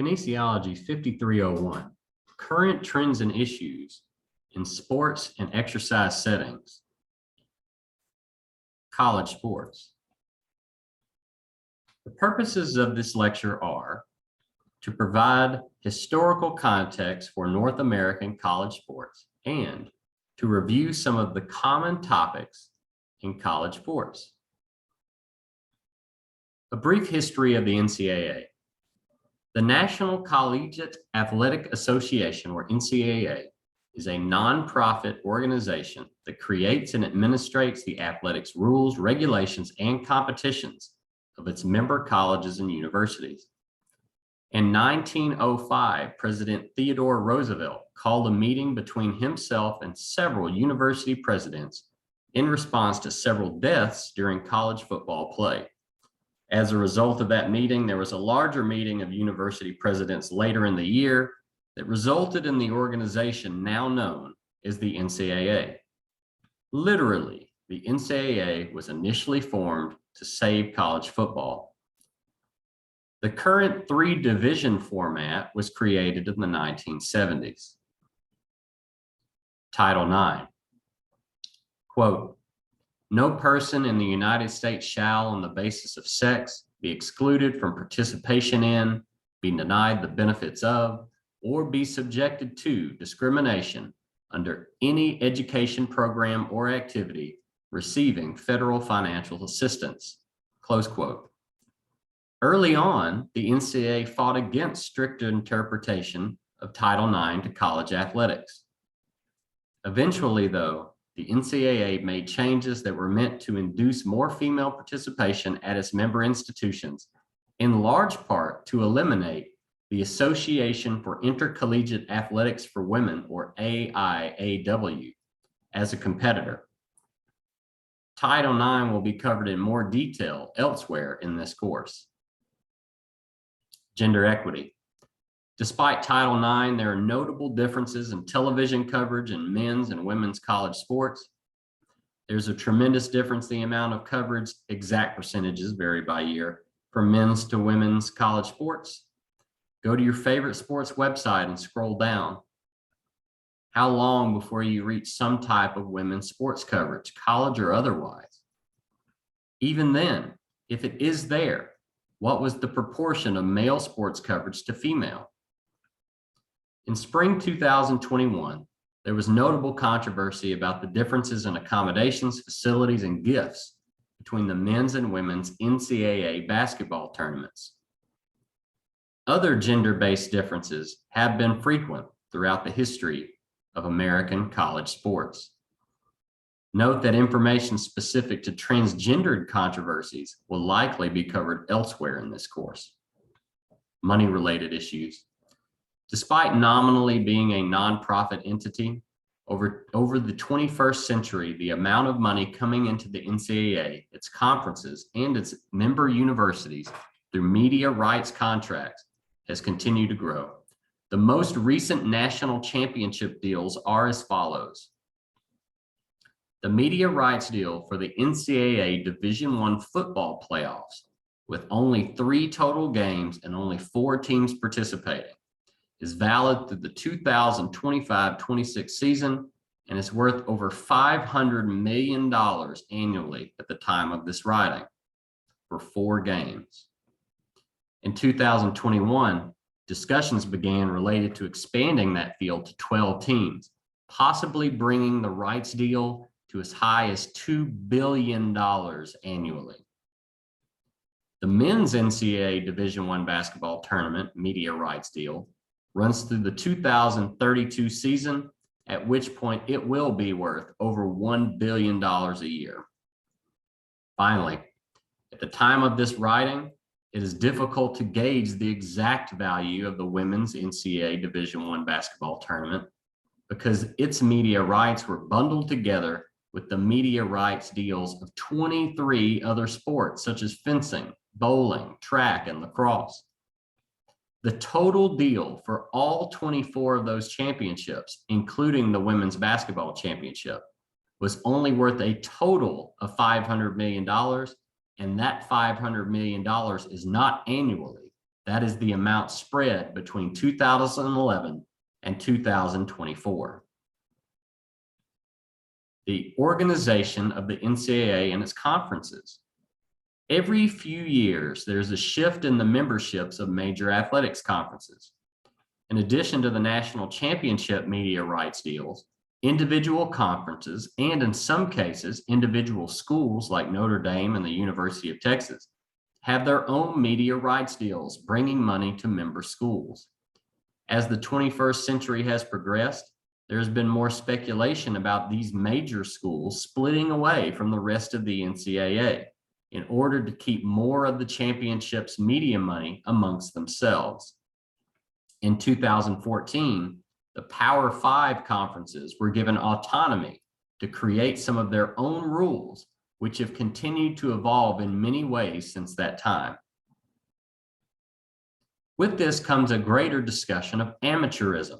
Kinesiology 5301, current trends and issues in sports and exercise settings. College sports. The purposes of this lecture are to provide historical context for North American college sports and to review some of the common topics in college sports. A brief history of the NCAA. The National Collegiate Athletic Association, or NCAA, is a nonprofit organization that creates and administrates the athletics rules, regulations, and competitions of its member colleges and universities. In 1905, President Theodore Roosevelt called a meeting between himself and several university presidents in response to several deaths during college football play. As a result of that meeting, there was a larger meeting of university presidents later in the year that resulted in the organization now known as the NCAA. Literally, the NCAA was initially formed to save college football. The current three-division format was created in the 1970s. Title IX. Quote, "No person in the United States shall, on the basis of sex, be excluded from participation in, be denied the benefits of, or be subjected to discrimination under any education program or activity receiving federal financial assistance." Close quote. Early on, the NCAA fought against strict interpretation of Title IX to college athletics. Eventually, though, the NCAA made changes that were meant to induce more female participation at its member institutions, in large part to eliminate the Association for Intercollegiate Athletics for Women, or AIAW, as a competitor. Title IX will be covered in more detail elsewhere in this course. Gender equity. Despite Title IX, there are notable differences in television coverage in men's and women's college sports. There's a tremendous difference in the amount of coverage, exact percentages vary by year, from men's to women's college sports. Go to your favorite sports website and scroll down. How long before you reach some type of women's sports coverage, college or otherwise? Even then, if it is there, what was the proportion of male sports coverage to female? In spring 2021, there was notable controversy about the differences in accommodations, facilities, and gifts between the men's and women's NCAA basketball tournaments. Other gender-based differences have been frequent throughout the history of American college sports. Note that information specific to transgendered controversies will likely be covered elsewhere in this course. Money-related issues. Despite nominally being a nonprofit entity, over the 21st century, the amount of money coming into the NCAA, its conferences, and its member universities through media rights contracts has continued to grow. The most recent national championship deals are as follows. The media rights deal for the NCAA Division I football playoffs, with only 3 total games and only 4 teams participating, is valid through the 2025-26 season and is worth over $500 million annually at the time of this writing for 4 games. In 2021, discussions began related to expanding that field to 12 teams, possibly bringing the rights deal to as high as $2 billion annually. The men's NCAA Division I basketball tournament media rights deal runs through the 2032 season, at which point it will be worth over $1 billion a year. Finally, at the time of this writing, it is difficult to gauge the exact value of the women's NCAA Division I basketball tournament because its media rights were bundled together with the media rights deals of 23 other sports such as fencing, bowling, track, and lacrosse. The total deal for all 24 of those championships, including the women's basketball championship, was only worth a total of $500 million, and that $500 million is not annually, That is the amount spread between 2011 and 2024. The organization of the NCAA and its conferences. Every few years, there's a shift in the memberships of major athletics conferences. In addition to the national championship media rights deals, individual conferences, and in some cases, individual schools like Notre Dame and the University of Texas, have their own media rights deals, bringing money to member schools. As the 21st century has progressed, there's been more speculation about these major schools splitting away from the rest of the NCAA in order to keep more of the championship's media money amongst themselves. In 2014, the Power Five conferences were given autonomy to create some of their own rules, which have continued to evolve in many ways since that time. With this comes a greater discussion of amateurism.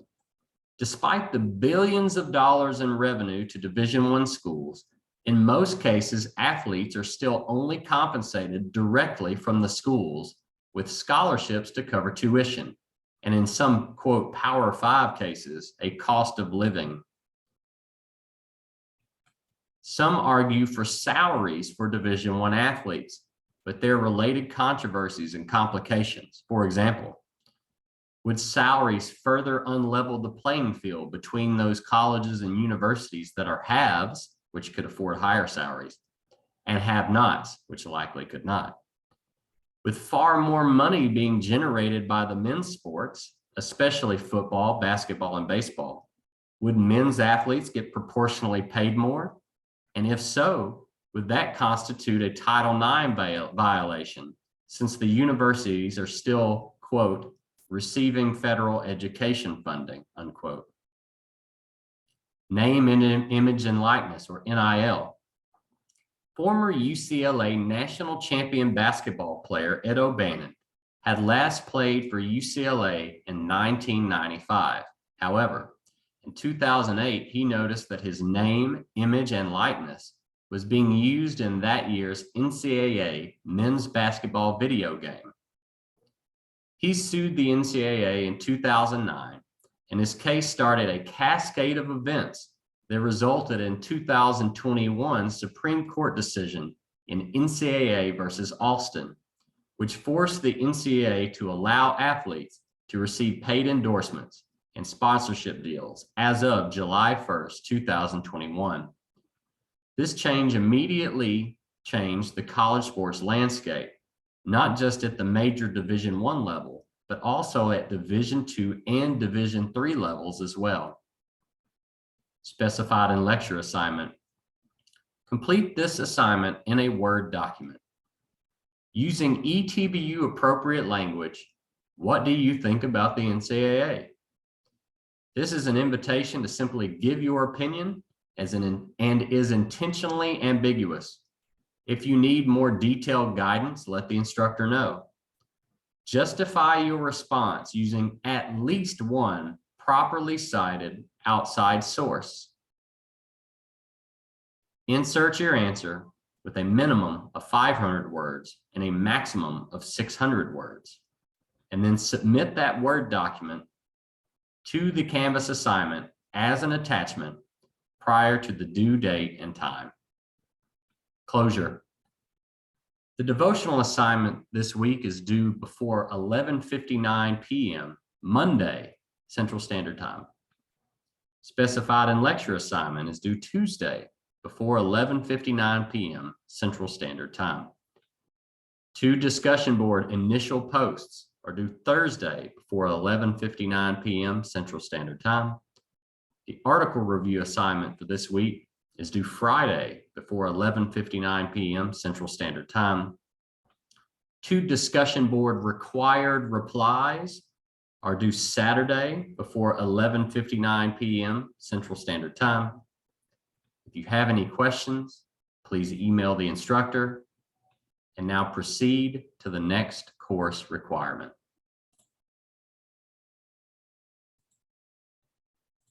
Despite the billions of dollars in revenue to Division I schools, in most cases, athletes are still only compensated directly from the schools with scholarships to cover tuition, and in some, quote, Power Five cases, a cost of living. Some argue for salaries for Division I athletes, but there are related controversies and complications. For example, would salaries further unlevel the playing field between those colleges and universities that are haves, which could afford higher salaries, and have-nots, which likely could not? With far more money being generated by the men's sports, especially football, basketball, and baseball, would men's athletes get proportionally paid more? And if so, would that constitute a Title IX violation, since the universities are still, quote, receiving federal education funding, unquote? Name, image, and likeness, or NIL. Former UCLA national champion basketball player Ed O'Bannon had last played for UCLA in 1995. However, in 2008, he noticed that his name, image, and likeness was being used in that year's NCAA men's basketball video game. He sued the NCAA in 2009, and his case started a cascade of events that resulted in 2021 Supreme Court decision in NCAA versus Alston, which forced the NCAA to allow athletes to receive paid endorsements and sponsorship deals as of July 1st, 2021. This change immediately changed the college sports landscape, not just at the major Division I level, but also at Division II and Division III levels as well. Specified in lecture assignment. Complete this assignment in a Word document. Using ETBU appropriate language, what do you think about the NCAA? This is an invitation to simply give your opinion and is intentionally ambiguous. If you need more detailed guidance, let the instructor know. Justify your response using at least one properly cited outside source. Insert your answer with a minimum of 500 words and a maximum of 600 words, and then submit that Word document to the Canvas assignment as an attachment prior to the due date and time. Closure. The devotional assignment this week is due before 11:59 p.m. Monday, Central Standard Time. Specified in lecture assignment is due Tuesday before 11:59 p.m. Central Standard Time. 2 discussion board initial posts are due Thursday before 11:59 p.m. Central Standard Time. The article review assignment for this week is due Friday before 11:59 p.m. Central Standard Time. 2 discussion board required replies are due Saturday before 11:59 p.m. Central Standard Time. If you have any questions, please email the instructor. And now proceed to the next course requirement.